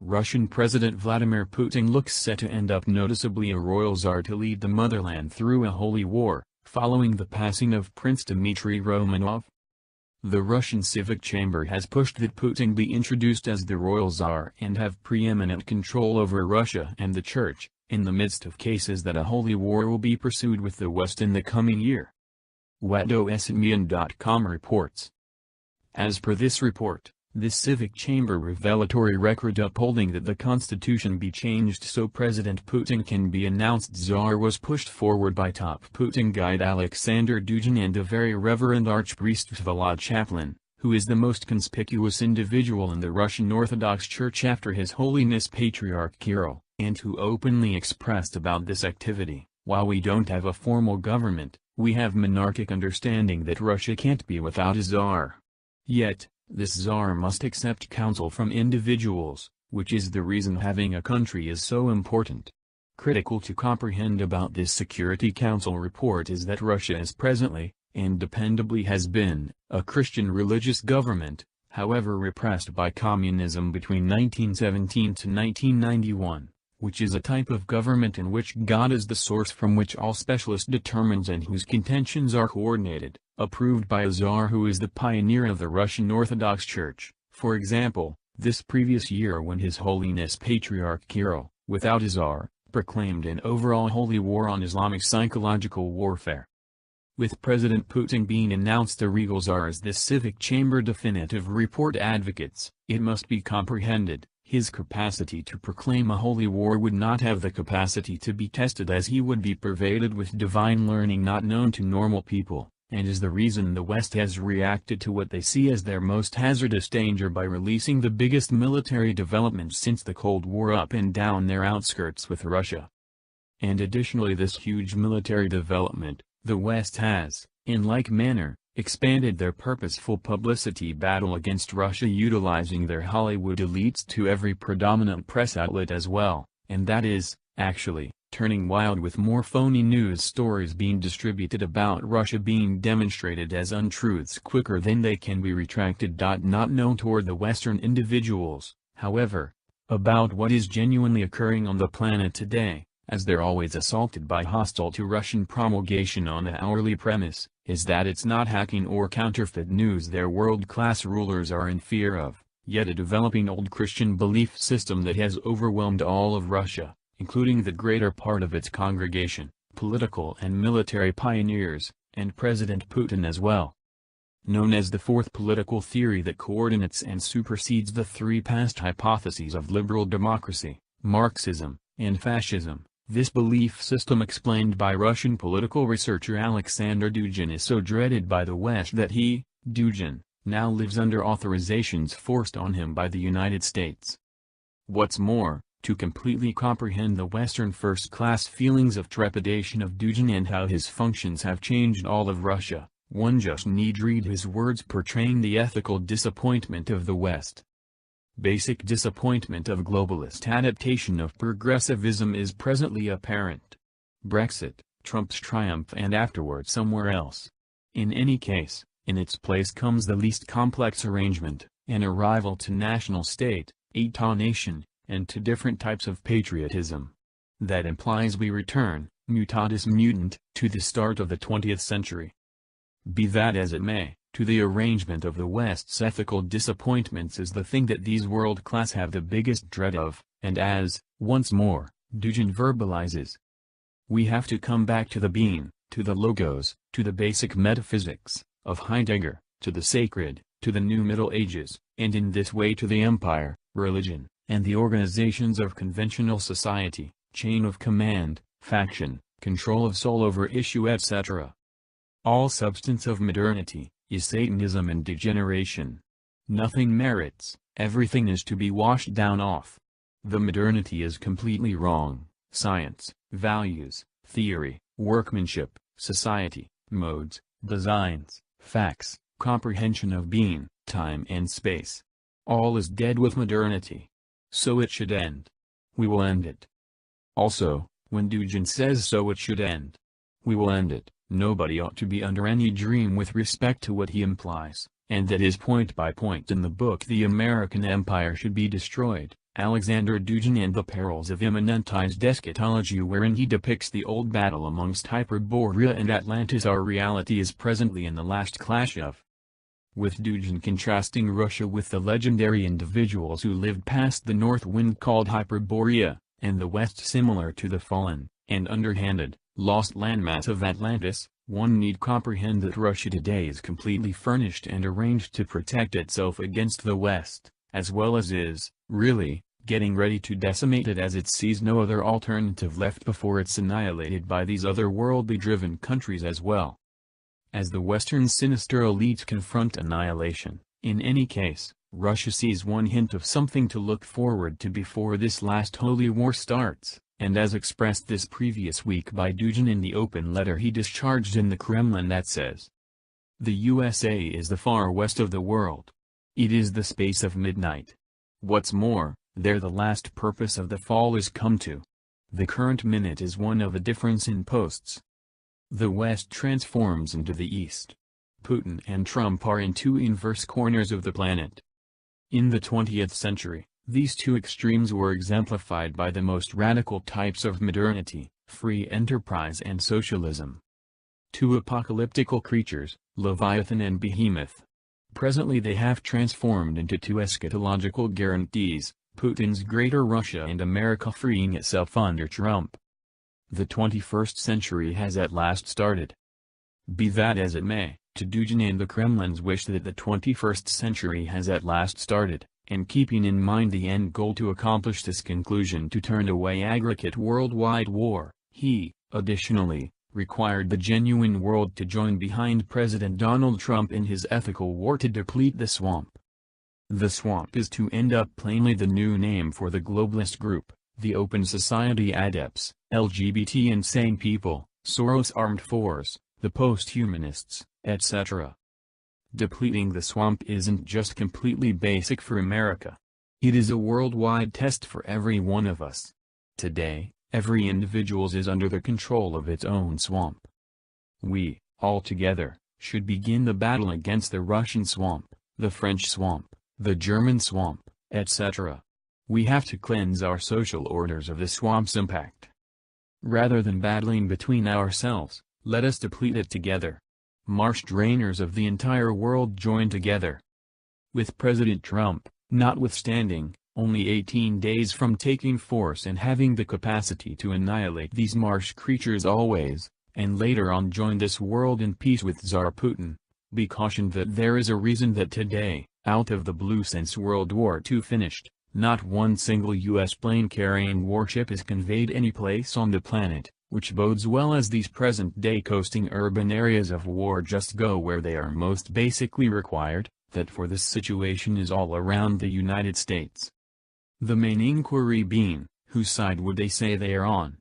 Russian President Vladimir Putin looks set to end up noticeably a royal tsar to lead the motherland through a holy war, following the passing of Prince Dimitri Romanov. The Russian Civic Chamber has pushed that Putin be introduced as the royal tsar and have preeminent control over Russia and the Church, in the midst of cases that a holy war will be pursued with the West in the coming year. noticeably.com reports. As per this report, this Civic Chamber revelatory record upholding that the constitution be changed so President Putin can be announced Tsar was pushed forward by top Putin guide Alexander Dugin and a very reverend Archpriest Vlad Chaplin, who is the most conspicuous individual in the Russian Orthodox Church after His Holiness Patriarch Kirill, and who openly expressed about this activity. While we don't have a formal government, we have monarchic understanding that Russia can't be without a Tsar. Yet, this Tsar must accept counsel from individuals, which is the reason having a country is so important. Critical to comprehend about this Security Council report is that Russia is presently, and dependably has been, a Christian religious government, however repressed by communism between 1917 to 1991, which is a type of government in which God is the source from which all specialist determines and whose contentions are coordinated, approved by a Tsar who is the pioneer of the Russian Orthodox Church. For example, this previous year when His Holiness Patriarch Kirill, without a Tsar, proclaimed an overall holy war on Islamic psychological warfare. With President Putin being announced the regal Tsar as this Civic Chamber definitive report advocates, it must be comprehended, his capacity to proclaim a holy war would not have the capacity to be tested as he would be pervaded with divine learning not known to normal people, and is the reason the West has reacted to what they see as their most hazardous danger by releasing the biggest military development since the Cold War up and down their outskirts with Russia. And additionally this huge military development, the West has, in like manner, expanded their purposeful publicity battle against Russia utilizing their Hollywood elites to every predominant press outlet as well, and that is, actually, turning wild with more phony news stories being distributed about Russia being demonstrated as untruths quicker than they can be retracted. Not known toward the Western individuals, however, about what is genuinely occurring on the planet today, as they're always assaulted by hostile to Russian promulgation on the hourly premise, is that it's not hacking or counterfeit news their world-class rulers are in fear of, yet a developing old Christian belief system that has overwhelmed all of Russia, including the greater part of its congregation, political and military pioneers, and President Putin as well. Known as the fourth political theory that coordinates and supersedes the three past hypotheses of liberal democracy, Marxism, and fascism. This belief system explained by Russian political researcher Alexander Dugin is so dreaded by the West that he, Dugin, now lives under authorizations forced on him by the United States. What's more, to completely comprehend the Western first-class feelings of trepidation of Dugin and how his functions have changed all of Russia, one just need read his words portraying the ethical disappointment of the West. Basic disappointment of globalist adaptation of progressivism is presently apparent. Brexit, Trump's triumph and afterward somewhere else. In any case, in its place comes the least complex arrangement, an arrival to national state, État-nation, and to different types of patriotism. That implies we return, mutatis mutant, to the start of the 20th century. Be that as it may, to the arrangement of the West's ethical disappointments is the thing that these world class have the biggest dread of, and as, once more, Dugin verbalizes, we have to come back to the being, to the logos, to the basic metaphysics, of Heidegger, to the sacred, to the new Middle Ages, and in this way to the empire, religion, and the organizations of conventional society, chain of command, faction, control of soul over issue etc. All substance of modernity is Satanism and degeneration. Nothing merits, everything is to be washed down off. The modernity is completely wrong, science, values, theory, workmanship, society, modes, designs, facts, comprehension of being, time and space. All is dead with modernity. So it should end. We will end it. Also, when Dugin says so it should end, we will end it, nobody ought to be under any dream with respect to what he implies, and that is point by point in the book the American empire should be destroyed, Alexander Dugin and the Perils of Immanentized Eschatology, wherein he depicts the old battle amongst Hyperborea and Atlantis. Our reality is presently in the last clash of, with Dugin contrasting Russia with the legendary individuals who lived past the north wind called Hyperborea, and the West similar to the fallen, and underhanded, lost landmass of Atlantis. One need comprehend that Russia today is completely furnished and arranged to protect itself against the West, as well as is, really, getting ready to decimate it, as it sees no other alternative left before it's annihilated by these otherworldly driven countries as well. As the Western sinister elites confront annihilation, in any case, Russia sees one hint of something to look forward to before this last holy war starts, and as expressed this previous week by Dugin in the open letter he discharged in the Kremlin that says, "The USA is the far west of the world. It is the space of midnight. What's more, there the last purpose of the fall is come to. The current minute is one of a difference in posts. The West transforms into the East. Putin and Trump are in two inverse corners of the planet." In the 20th century, these two extremes were exemplified by the most radical types of modernity, free enterprise and socialism. Two apocalyptical creatures, Leviathan and Behemoth. Presently they have transformed into two eschatological guarantees, Putin's Greater Russia and America freeing itself under Trump. The 21st century has at last started. Be that as it may, to Dugin and the Kremlin's wish that the 21st century has at last started, and keeping in mind the end goal to accomplish this conclusion to turn away aggregate worldwide war, he, additionally, required the genuine world to join behind President Donald Trump in his ethical war to deplete the swamp. The swamp is to end up plainly the new name for the globalist group, the Open Society Adepts, LGBT insane people, Soros armed force, the post-humanists, etc. Depleting the swamp isn't just completely basic for America. It is a worldwide test for every one of us. Today, every individual is under the control of its own swamp. We, all together, should begin the battle against the Russian swamp, the French swamp, the German swamp, etc. We have to cleanse our social orders of the swamp's impact. Rather than battling between ourselves, let us deplete it together. Marsh drainers of the entire world join together. With President Trump, notwithstanding, only 18 days from taking force and having the capacity to annihilate these marsh creatures always, and later on join this world in peace with Tsar Putin, be cautioned that there is a reason that today, out of the blue since World War II finished, not one single U.S. plane-carrying warship is conveyed any place on the planet, which bodes well as these present-day coasting urban areas of war just go where they are most basically required, that for this situation is all around the United States. The main inquiry being, whose side would they say they are on?